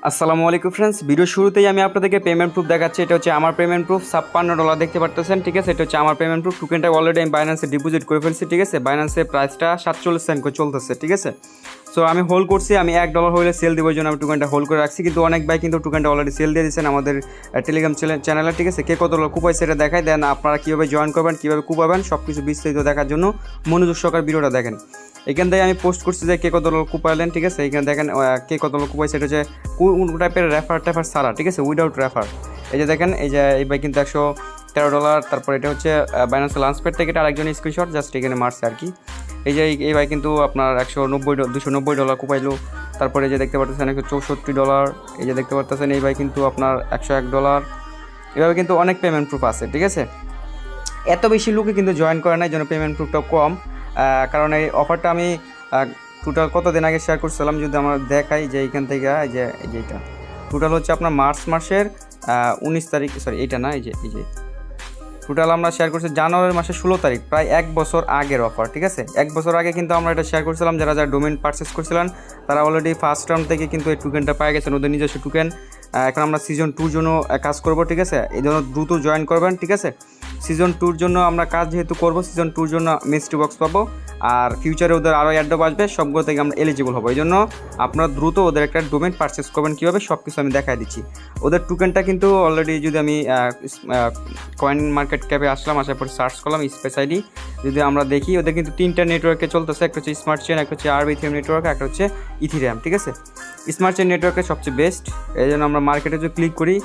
আসসালামু আলাইকুম friends, video শুরুতেই আমি আপনাদেরকে পেমেন্ট প্রুফ দেখাচ্ছি। এটা হচ্ছে আমার পেমেন্ট প্রুফ, $56 দেখতে পারতেছেন, ঠিক আছে। এটা হচ্ছে আমার পেমেন্ট প্রুফ। টোকেনটা অলরেডি আমি বাইন্যান্সে ডিপোজিট করে ফেলছি, ঠিক আছে। বাইন্যান্সের প্রাইসটা 47 সেন্ট করে চলতেছে, ঠিক আছে। সো আমি হোল্ড করছি, আমি $1 হলে সেল দেওয়ার জন্য আমি টোকেনটা হোল্ড করে রাখছি, কিন্তু অনেক ভাই কিন্তু টোকেনটা অলরেডি সেল দিয়ে দিয়েছেন আমাদের টেলিগ্রাম চ্যানেলে, ঠিক আছে। কে কত কুপাই সেটা দেখায়, দেন আপনারা কীভাবে জয়েন করবেন, কীভাবে কুপাবেন, সব কিছু বিস্তারিত দেখার জন্য মনোযোগ সহকারে ভিডিওটা দেখেন। এখান থেকে আমি পোস্ট করছি যে কে কত কুপাইলেন, ঠিক আছে। এখানে দেখেন কে কত কুপাই সেটা হচ্ছে কোন টাইপের রেফার ছাড়া, ঠিক আছে, উইদাউট রেফার। এই যে দেখেন, এই যে এই ভাই কিন্তু $113। তারপর এটা হচ্ছে বাইন্যান্স লাঞ্চপ্যাড থেকে আরেকজন স্ক্রিনশট জাস্ট এখানে মারছে আর কি। এই যে এই ভাই কিন্তু আপনার $290 কুপাইলো। তারপরে এই যে দেখতে পাচ্ছেন $164। এই যে দেখতে পাচ্ছেন এই ভাই কিন্তু আপনার $101। এভাবে কিন্তু অনেক পেমেন্ট প্রুফ আছে, ঠিক আছে। এত বেশি লোকে কিন্তু জয়েন করে না, এই জন্য পেমেন্ট প্রুফটা কম। কারণ এই অফারটা আমি টোটাল কতদিন আগে শেয়ার করছিলাম, যদি আমরা দেখাই যে এইখান থেকে এই যে এইটা টোটাল হচ্ছে আপনার মার্চ মাসের 19 তারিখ, সরি এইটা না, এই যে টোটাল আমরা শেয়ার করছি জানুয়ারি মাসের 16 তারিখ, প্রায় 1 বছর আগের অফার, ঠিক আছে। 1 বছর আগে কিন্তু আমরা এটা শেয়ার করছিলাম। যারা ডোমেন পারচেস করছিলেন তারা অলরেডি ফার্স্ট রাউন্ড থেকে কিন্তু এই টোকেনটা পেয়ে গেছেন, ওদের নিজস্ব টোকেন। এখন আমরা সিজন 2 জন্য কাজ করব, ঠিক আছে। এই জন্য দ্রুত জয়েন করবেন, ঠিক আছে। সিজন 2-র জন্য আমরা কাজ যেহেতু করবো, সিজন 2-র জন্য মিস্ট্রি বক্স পাবো, আর ফিউচারে ওদের আরও অ্যাড্রপ আসবে, সবগুলো থেকে আমরা এলিজিবল হবো। এই জন্য আপনারা দ্রুত ওদের একটা ডোমেন পারচেস করবেন। কীভাবে সব কিছু আমি দেখাই দিচ্ছি। ওদের টোকেনটা কিন্তু অলরেডি যদি আমি কয়েন মার্কেট ক্যাপে আসলাম, আসার পর সার্চ করলাম স্পেস আইডি, যদি আমরা দেখি ওদের কিন্তু 3টা নেটওয়ার্কে চলতেছে। একটা হচ্ছে স্মার্ট চেন, একটা হচ্ছে আরবিথিয়াম নেটওয়ার্ক, একটা হচ্ছে ইথিরিয়াম, ঠিক আছে। স্মার্ট চেন নেটওয়ার্কে সবচেয়ে বেস্ট। এই জন্য আমরা মার্কেটে যদি ক্লিক করি,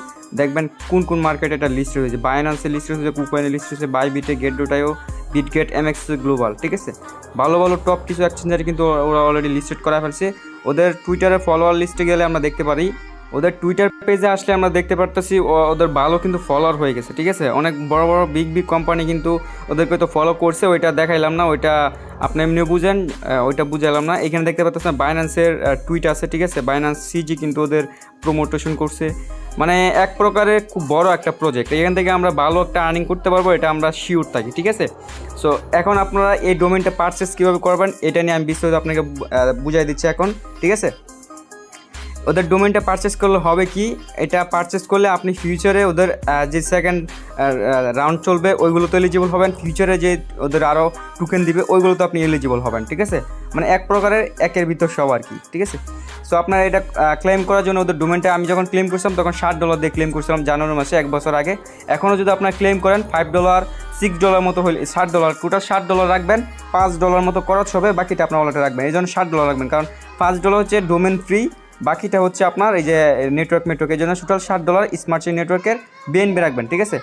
দেখবেন কোন মার্কেটে এটা লিস্ট হয়েছে। বাইন্যান্সে লিস্ট হয়েছে, কুকয়েনে লিস্ট হয়েছে, বাইবিটে, গেটডোটাইও, বিটগেট, এমএক্স গ্লোবাল, ঠিক আছে। ভালো ভালো টপ কিছু এক্সচেঞ্জারে কিন্তু ওরা অলরেডি লিস্টেড করা ফেলছে। ওদের টুইটারে ফলোয়ার লিস্টে গেলে আমরা দেখতে পারি, ওদের টুইটার পেজে আসলে আমরা দেখতে পারতেছি ওদের ভালো কিন্তু ফলোয়ার হয়ে গেছে, ঠিক আছে। অনেক বড় বড় বিগ কোম্পানি কিন্তু ওদেরকে তো ফলো করছে, ওইটা দেখাইলাম না, ওইটা আপনি এমনিও বুঝেন, ওইটা বুঝাইলাম না। এখানে দেখতে পাচ্ছেন বাইন্যান্সের টুইট আছে, ঠিক আছে। বাইন্যান্স সিজি কিন্তু ওদের প্রমোটেশন করছে, মানে এক প্রকারের খুব বড় একটা প্রজেক্ট। এখান থেকে আমরা ভালো একটা আর্নিং করতে পারবো, এটা আমরা শিওর থাকি, ঠিক আছে। সো এখন আপনারা এই ডোমেনটা পারচেস কীভাবে করবেন এটা নিয়ে আমি বিস্তারিত আপনাকে বুঝাই দিচ্ছি এখন, ঠিক আছে। ওদের ডোমেনটা পারচেস করলে হবে কি, এটা পারচেস করলে আপনি ফিউচারে ওদের যে সেকেন্ড রাউন্ড চলবে ওইগুলোতে এলিজিবল হবেন, ফিউচারে যে ওদের আরও টোকেন দিবে ওইগুলোতে আপনি এলিজিবল হবেন, ঠিক আছে। মানে এক প্রকারের একের ভিতর সব আর কি, ঠিক আছে। সো আপনারা এটা ক্লেম করার জন্য ওদের ডোমেনটা আমি যখন ক্লেম করছিলাম তখন $60 দিয়ে ক্লেম করছিলাম জানুয়ারি মাসে, 1 বছর আগে। এখনও যদি আপনারা ক্লেম করেন $5, $6 মতো হলে $60, টোটাল $60 রাখবেন, $5 মতো খরচ হবে, বাকিটা আপনার ওয়ালেটে রাখবেন। এই জন্য $60 রাখবেন, কারণ $5 হচ্ছে ডোমেন ফ্রি, বাকিটা হচ্ছে আপনার এই যে নেটওয়ার্কের জন্য টোটাল $60 স্মার্ট চেইন নেটওয়ার্কের বিএনবি রাখবেন, ঠিক আছে।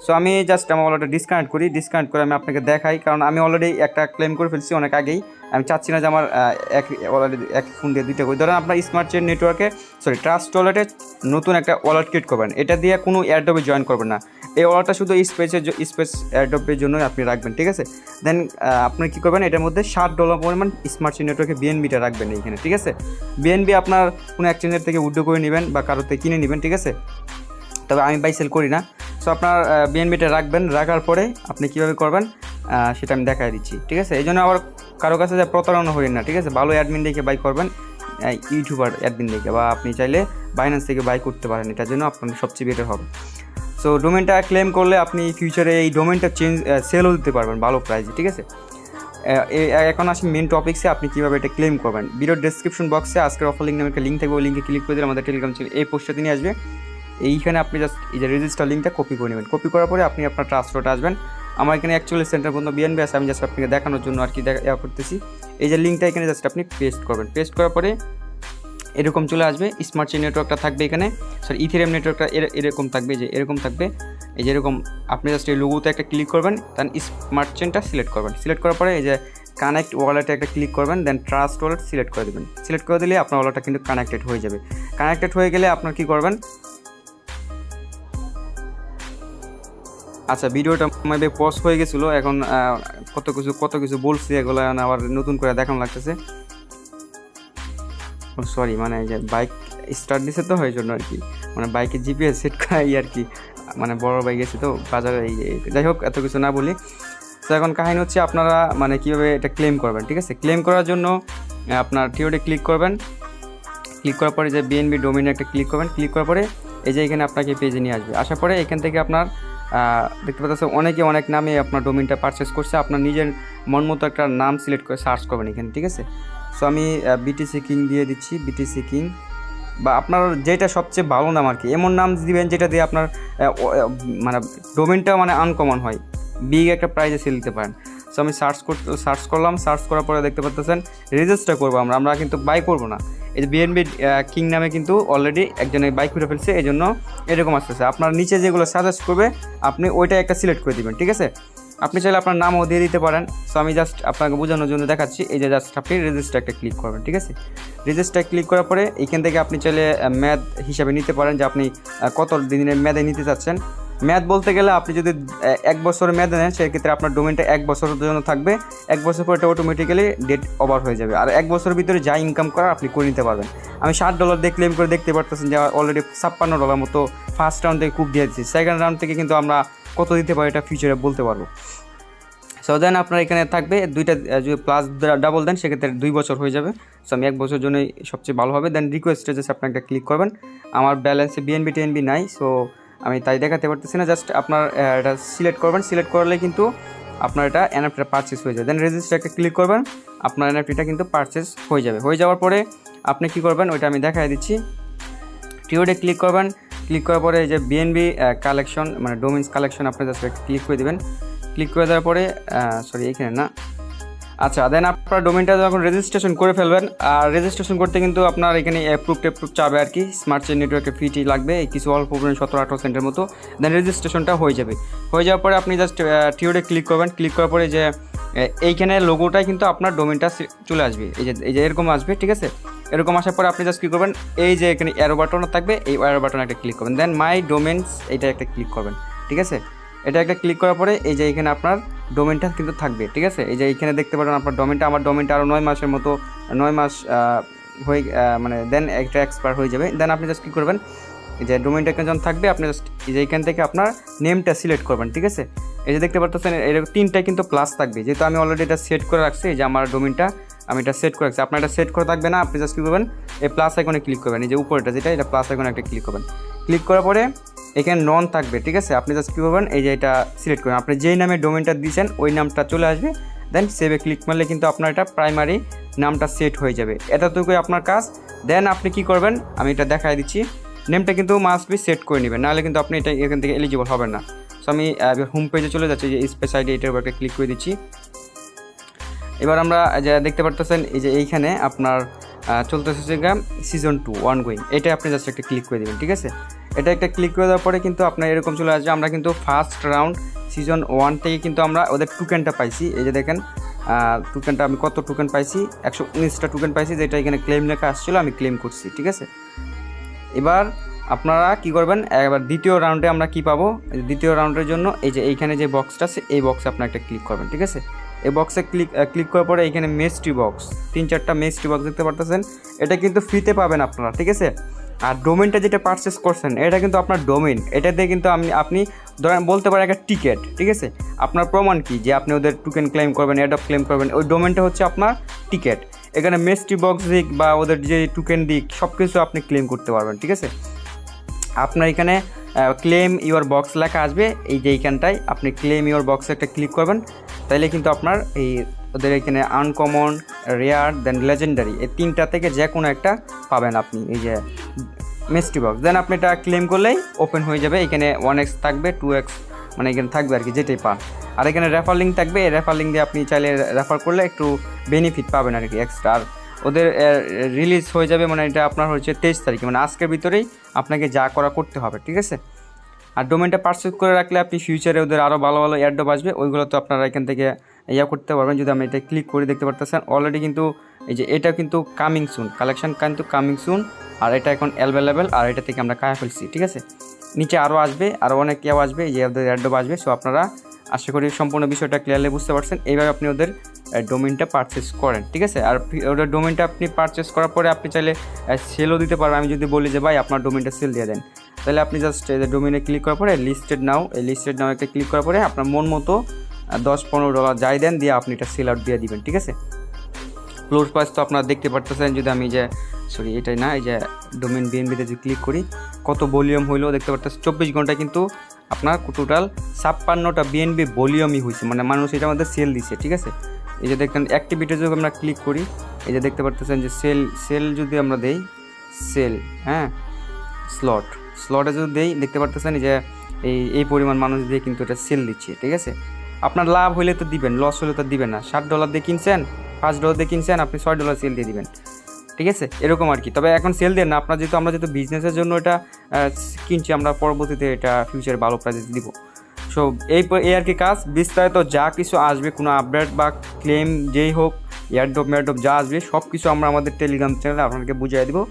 সো আমি জাস্ট আমার ওয়ালেটে ডিসকানেক্ট করে আমি আপনাকে দেখাই, কারণ আমি অলরেডি একটা ক্লেম করে ফেলছি অনেক আগেই। আমি চাচ্ছি না যে আমার এক ফোন দিয়ে দুইটা করি। ধরেন আপনার স্মার্ট চেইন নেটওয়ার্কে ট্রাস্ট ওয়ালেটে নতুন একটা ওয়ালেট ক্রিয়েট করবেন, এটা দিয়ে কোনো এয়ারড্রপে জয়েন করবেন না। এই ওয়ালেটটা শুধু স্পেস এয়ারড্রপের জন্যই আপনি রাখবেন, ঠিক আছে। দেন আপনি কী করবেন, এটার মধ্যে $60 পরিমাণ স্মার্ট চেইন নেটওয়ার্কে বিএনবিটা রাখবেন এইখানে, ঠিক আছে। বিএনবি আপনার কোনো এক্সচেঞ্জের থেকে উইথড্র করে নেবেন বা কারোর থেকে কিনে নেবেন, ঠিক আছে। তবে আমি বাই সেল করি না। সো আপনার বিএনবিটা রাখবেন, রাখার পরে আপনি কীভাবে করবেন সেটা আমি দেখাই দিচ্ছি, ঠিক আছে। এই জন্য আবার কারো কাছে যা প্রতারণা হই না, ঠিক আছে। ভালো অ্যাডমিন দেখে বাই করবেন, ইউটিউবার অ্যাডমিন দেখে, বা আপনি চাইলে বাইন্যান্স থেকে বাই করতে পারেন, এটার জন্য আপনার সবচেয়ে বেটার হবে। সো ডোমেনটা ক্লেম করলে আপনি ফিউচারে এই ডোমেনটা সেলও দিতে পারবেন ভালো প্রাইসে, ঠিক আছে। এখন আসি মেন টপিক্সে, আপনি কীভাবে এটা ক্লেম করবেন। ভিডিওর ডেসক্রিপশন বক্সে আজকের অফার লিঙ্ক নামে একটা লিঙ্ক থাকবে, ওই লিঙ্কে ক্লিক করে দিলে আমাদের টেলিগ্রাম চ্যানেল এই পোস্টে নিয়ে আসবে। এইখানে আপনি জাস্ট এই যে রেজিস্টার লিঙ্কটা কপি করে নেবেন। কপি করার পরে আপনি আপনার ট্রান্সফারটা আসবেন। আমার এখানে অ্যাকচুয়ালি সেন্টার পর্যন্ত বিএনবি আছে, আমি জাস্ট আপনাকে দেখানোর জন্য আর কি করতেছি। এই যে লিঙ্কটা এখানে জাস্ট আপনি পেস্ট করবেন। পেস্ট করার পরে এরকম চলে আসবে, স্মার্ট চেইন নেটওয়ার্কটা থাকবে এখানে, ইথেরিয়াম নেটওয়ার্কটা এরকম থাকবে, যে এরকম থাকবে। এই যে এরকম আপনি জাস্ট এই লোগোতে একটা ক্লিক করবেন, দেন স্মার্ট চেইনটা সিলেক্ট করবেন। সিলেক্ট করার পরে এই যে কানেক্ট ওয়ালেটে একটা ক্লিক করবেন, দেন ট্রাস্ট ওয়ালেট সিলেক্ট করে দেবেন। সিলেক্ট করে দিলে আপনার ওয়ালেটটা কিন্তু কানেক্টেড হয়ে যাবে। কানেক্টেড হয়ে গেলে আপনার কী করবেন, আচ্ছা ভিডিওটা আমাদের পজ হয়ে গেছিলো, এখন কত কিছু বলছি, এগুলো আবার নতুন করে দেখানো লাগতেছে। সরি, মানে এই যে বাইক স্টার্ট দিছে তো এই জন্য আর কি, মানে বাইকে জিপিএস সেট করাই আর কি, মানে বড় বাইক গেছে তো বাজারে, এই যাই হোক এত কিছু না বলি। তো এখন কাহিনী হচ্ছে আপনারা মানে কীভাবে এটা ক্লেম করবেন, ঠিক আছে। ক্লেম করার জন্য আপনার থিওরিতে ক্লিক করবেন। ক্লিক করার পরে যে বিএনবি ডোমেইনে একটা ক্লিক করবেন, ক্লিক করার পরে এই যে এখানে আপনাকে পেজে নিয়ে আসবে। আসার পরে এখান থেকে আপনার দেখতে পাচ্ছেন অনেকে অনেক নামে আপনার ডোমেইনটা পারচেস করছে। আপনার নিজের মন মতো একটা নাম সিলেক্ট করে সার্চ করবেন এখানে, ঠিক আছে। সো আমি বিটিসি কিং দিয়ে দিচ্ছি, বিটিসি কিং, বা আপনার যেটা সবচেয়ে ভালো নাম আর কি, এমন নাম দিবেন যেটা দিয়ে আপনার মানে ডোমেইনটা মানে আনকমন হয়, বিগ একটা প্রাইজে সেল দিতে পারেন। সো আমি সার্চ করলাম, সার্চ করার পরে দেখতে পাচ্ছেন রেজিস্টার করবো আমরা কিন্তু বাই করবো না। এই যে বিএনবি কিং নামে কিন্তু অলরেডি একজনে বাই করে ফেলছে, এই জন্য এরকম আসতেছে। আপনার নিচে যেগুলো সাজেস্ট করবে আপনি ওইটা একটা সিলেক্ট করে দিবেন, ঠিক আছে। আপনি চাইলে আপনার নামও দিয়ে দিতে পারেন। সো আমি জাস্ট আপনাকে বোঝানোর জন্য দেখাচ্ছি। এই যে জাস্ট আপনি রেজিস্টার একটা ক্লিক করবেন, ঠিক আছে। রেজিস্টার ক্লিক করার পরে এখান থেকে আপনি চাইলে ম্যাথ হিসাবে নিতে পারেন যে আপনি কত দিনের ম্যাথে নিতে চাচ্ছেন। ম্যাথ বলতে গেলে আপনি যদি 1 বছরের ম্যাথ নেন সেক্ষেত্রে আপনার ডোমেইনটা 1 বছরের জন্য থাকবে। 1 বছর পরে এটা অটোমেটিক্যালি ডেট ওভার হয়ে যাবে, আর 1 বছরের ভিতরে যা ইনকাম করার আপনি করে নিতে পারবেন। আমি $60 দিয়ে ক্লেম করে দেখতে পারতেছেন যে অলরেডি $56 মতো ফার্স্ট রাউন্ড থেকে খুব দিয়ে দিচ্ছি। সেকেন্ড রাউন্ড থেকে কিন্তু আমরা কত দিতে পারি এটা ফিউচারে বলতে পারবো। সো দেন আপনার এখানে থাকবে দুইটা, যদি প্লাস ডাবল দেন সেক্ষেত্রে 2 বছর হয়ে যাবে। সো আমি 1 বছরের জন্যই সবচেয়ে ভালো হবে। দেন রিকোয়েস্টে জাস্ট আপনি একটা ক্লিক করবেন। আমার ব্যালেন্সে বিএনবি টিএনবি নাই, সো আমি তাই দেখাতে পারতেছি না। জাস্ট আপনার এটা সিলেক্ট করবেন, সিলেক্ট করলে কিন্তু আপনার এটা এনএফটিটা পারচেস হয়ে যাবে। দেন রেজিস্টার একটা ক্লিক করবেন, আপনার এনএফটিটা কিন্তু পারচেস হয়ে যাবে। হয়ে যাওয়ার পরে আপনি কী করবেন ওইটা আমি দেখাই দিচ্ছি। টিওডে ক্লিক করবেন, ক্লিক করার পরে এই যে বিএনবি কালেকশন মানে ডোমেইনস কালেকশন আপনি জাস্ট ক্লিক করে দেবেন। ক্লিক করে দেওয়ার পরে এখানে না, আচ্ছা দেন আপনার ডোমেইনটা যখন রেজিস্ট্রেশন করে ফেলবেন, আর রেজিস্ট্রেশন করতে কিন্তু আপনার এখানে অ্যাপ্রুভ চাবে আর কি, স্মার্ট চেইন নেটওয়ার্কের ফিটি লাগবে কিছু অল্প পরিমাণ 17-18 সেন্টের মতো। দেন রেজিস্ট্রেশনটা হয়ে যাবে। হয়ে যাওয়ার পরে আপনি জাস্ট টিওডে ক্লিক করবেন। ক্লিক করার পরে যে এইখানে লোগোটাই কিন্তু আপনার ডোমেইনটা চলে আসবে, এই যে এরকম আসবে, ঠিক আছে। এরকম আসার পরে আপনি জাস্ট কী করবেন, এই যে এখানে অ্যারো বাটন থাকবে, এই অ্যারো বাটনে একটা ক্লিক করবেন। দেন মাই ডোমেইনস এটা একটা ক্লিক করবেন, ঠিক আছে। এটা একটা ক্লিক করার পরে এই যে এখানে আপনার ডোমেইনটা কিন্তু থাকবে, ঠিক আছে। এই যে এখানে দেখতে পারেন আপনার ডোমেইনটা, আমার ডোমেইনটা আরও 9 মাসের মতো 9 মাস হয়ে মানে দেন একটা এক্সপায়ার হয়ে যাবে। দেন আপনি জাস্ট কী করবেন, এই যে ডোমেইনটা যখন থাকবে আপনি জাস্ট এই যে এখান থেকে আপনার নেমটা সিলেক্ট করবেন, ঠিক আছে। এই যে দেখতে পাচ্ছেন এরকম 3টা কিন্তু প্লাস থাকবে, যেহেতু আমি অলরেডি এটা সেট করে রাখছি। এই যে আমার ডোমেইনটা আমি এটা সেট করে রাখছি, আপনার এটা সেট করে থাকবে না। আপনি জাস্ট কী করবেন, এই প্লাস আইকনে ক্লিক করবেন, এই যে উপরেটা যেটা এটা প্লাস আইকনে একটা ক্লিক করবেন। ক্লিক করার পরে এখানে নন থাকবে, ঠিক আছে। আপনি জাস্ট কী করবেন, এই যে এটা সিলেক্ট করবেন, আপনি যেই নামে ডোমেইনটা দিয়েছেন ওই নামটা চলে আসবে। দেন সেভে ক্লিক মারলে কিন্তু আপনার এটা প্রাইমারি নামটা সেট হয়ে যাবে। এতটুকুই আপনার কাজ। দেন আপনি কি করবেন আমি এটা দেখাই দিচ্ছি। নেমটা কিন্তু মাস্ট বি সেট করে নেবেন, নাহলে কিন্তু আপনি এটা এখান থেকে এলিজিবল হবেন না। সো আমি হোম পেজে চলে যাচ্ছি, যে স্পেস আইডি এটার উপর একটা ক্লিক করে দিচ্ছি। এবার আমরা যা দেখতে পারতেছেন এই যে এইখানে আপনার চলতেছে সিজন 2 অনগোয়িং, এটা আপনি জাস্ট একটা ক্লিক করে দেবেন, ঠিক আছে। এটা একটা ক্লিক করে দেওয়ার পরে কিন্তু আপনার এরকম চলে আসবে। আমরা কিন্তু ফার্স্ট রাউন্ড সিজন 1 থেকে কিন্তু আমরা ওদের টোকেনটা পাইছি। এই যে দেখেন টোকেনটা আমি কত টোকেন পাইছি, 119টা টোকেন পাইছি, যেটা এখানে ক্লেম লেখা আসছিলো, আমি ক্লেম করছি, ঠিক আছে। এবার আপনারা কি করবেন, এবার দ্বিতীয় রাউন্ডে আমরা কি পাবো, দ্বিতীয় রাউন্ডের জন্য এই যে এইখানে যে বক্সটা আছে এই বক্সে আপনার একটা ক্লিক করবেন, ঠিক আছে। এই বক্সে ক্লিক করার পরে এইখানে মেস্ট্রি বক্স 3-4টা মেস্ট্রি বক্স দেখতে পারতেছেন, এটা কিন্তু ফ্রিতে পাবেন আপনারা, ঠিক আছে। আর ডোমেইনটা যেটা পারচেস করছেন এটা কিন্তু আপনার ডোমেইন, এটা দিয়ে কিন্তু আপনি ধরেন বলতে পারেন একটা টিকেট, ঠিক আছে। আপনার প্রমাণ কি যে আপনি ওদের টোকেন ক্লেম করবেন, অ্যাডপ ক্লেম করবেন, ওই ডোমেইনটা হচ্ছে আপনার টিকেট। এখানে মেস্ট্রি বক্স দিক বা ওদের যে টোকেন দিক সব কিছু আপনি ক্লেম করতে পারবেন, ঠিক আছে। আপনার এখানে ক্লেম ইউর বক্স লেখা আসবে, এই যে এইখানটায় আপনি ক্লেম ইউর বক্সে একটা ক্লিক করবেন, তাইলে কিন্তু আপনার এই ওদের এখানে আনকমন, রেয়ার, দেন লেজেন্ডারি এই 3টা থেকে যে কোনো একটা পাবেন আপনি, এই যে মিস্ট্রি বক্স। দেন আপনি এটা ক্লেম করলেই ওপেন হয়ে যাবে। এখানে 1x থাকবে, 2x মানে এখানে থাকবে আর কি, যেটাই পান। আর এখানে রেফার লিঙ্ক থাকবে, এই রেফার লিঙ্ক দিয়ে আপনি চাইলে রেফার করলে একটু বেনিফিট পাবেন আর কি এক্সট্রা। আর ওদের রিলিজ হয়ে যাবে মানে এটা আপনার হচ্ছে 23 তারিখে, মানে আজকের ভিতরেই আপনাকে যা করা করতে হবে, ঠিক আছে। আর ডোমেইনটা পারচেজ করে রাখলে আপনি ফিউচারে ওদের আরও ভালো ভালো অ্যাডও আসবে, ওইগুলো তো আপনারা এখান থেকে করতে পারবেন। যদি আমি এটা ক্লিক করে দেখতে পারতেছেন অলরেডি কিন্তু এই যে এটা কিন্তু কামিং সুন, কালেকশন কিন্তু কামিং সুন, আর এটা এখন অ্যাভেলেবেল, আর এটা থেকে আমরা কায়া ফেলছি, ঠিক আছে। নিচে আরও আসবে, আরও অনেক আসবে, এই যে ওদের অ্যাডও আসবে। সো আপনারা আশা করি সম্পূর্ণ বিষয়টা ক্লিয়ারলি বুঝতে পারছেন। এইভাবে আপনি ওদের ডোমেইনটা পারচেস করেন, ঠিক আছে। আর ওদের ডোমেইনটা আপনি পারচেস করার পরে আপনি চাইলে সেলও দিতে পারবেন। আমি যদি বলি যে ভাই আপনার ডোমেইনটা সেল দিয়ে দেন, তাহলে আপনি জাস্ট ডোমেইনে ক্লিক করার পরে লিস্টেড নাও, এই লিস্টেড নাও একটা ক্লিক করার পরে আপনার মন মতো $10-15 যাই দেন দিয়ে আপনি এটা সেল আউট দিয়ে দিবেন, ঠিক আছে। ফ্লোর প্রাইস তো আপনারা দেখতে পারতেছেন, যদি আমি যে সরি এটাই না, এই যে ডোমেন বিএনবিতে যদি ক্লিক করি কত ভলিউম হইলো দেখতে পারতেছি। 24 ঘন্টায় কিন্তু আপনার টোটাল 56টা বিএনবি ভলিউমই হয়েছে, মানে মানুষ এটা আমাদের সেল দিছে, ঠিক আছে। এই যে দেখেন অ্যাক্টিভিটি যদি আমরা ক্লিক করি, এই যে দেখতে পারতেছেন যে সেল যদি আমরা দেই সেল, হ্যাঁ স্লটে যদি দেই দেখতে পারতেছেন যে এই পরিমাণ মানুষ দিয়ে কিন্তু এটা সেল দিচ্ছে, ঠিক আছে। আপনার লাভ হইলে তো দিবেন, লস হলে তো দিবেন না। $60 দিয়ে কিনছেন, $5 দিয়ে কিনছেন, আপনি $6 সেল দিয়ে দিবেন, ঠিক আছে, এরকম আর কি। তবে এখন সেল দেন না, আপনার যেহেতু আমরা যেহেতু বিজনেসের জন্য এটা কিনছি, আমরা পরবর্তীতে এটা ফিউচারে ভালো প্রাইসে দিব। সো এই আর কি কাজ। বিস্তারিত যা কিছু আসবে, কোনো আপডেট বা ক্লেম যেই হোক, এয়ারড্রপ মেয়ারড্রপ যা আসবে সব কিছু আমরা আমাদের টেলিগ্রাম চ্যানেলে আপনাকে বুঝিয়ে দেবো।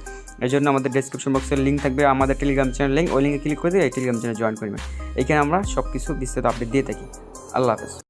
এই জন্য আমাদের ডেসক্রিপশন বক্সের লিঙ্ক থাকবে, আমাদের টেলিগ্রাম চ্যানেল লিঙ্ক, ওই লিঙ্কে ক্লিক করে দিয়ে এই টেলিগ্রাম চ্যানেল জয়েন করবেন। এখানে আমরা সব কিছু বিস্তারিত আপডেট দিয়ে থাকি। আল্লাহ হাফেজ।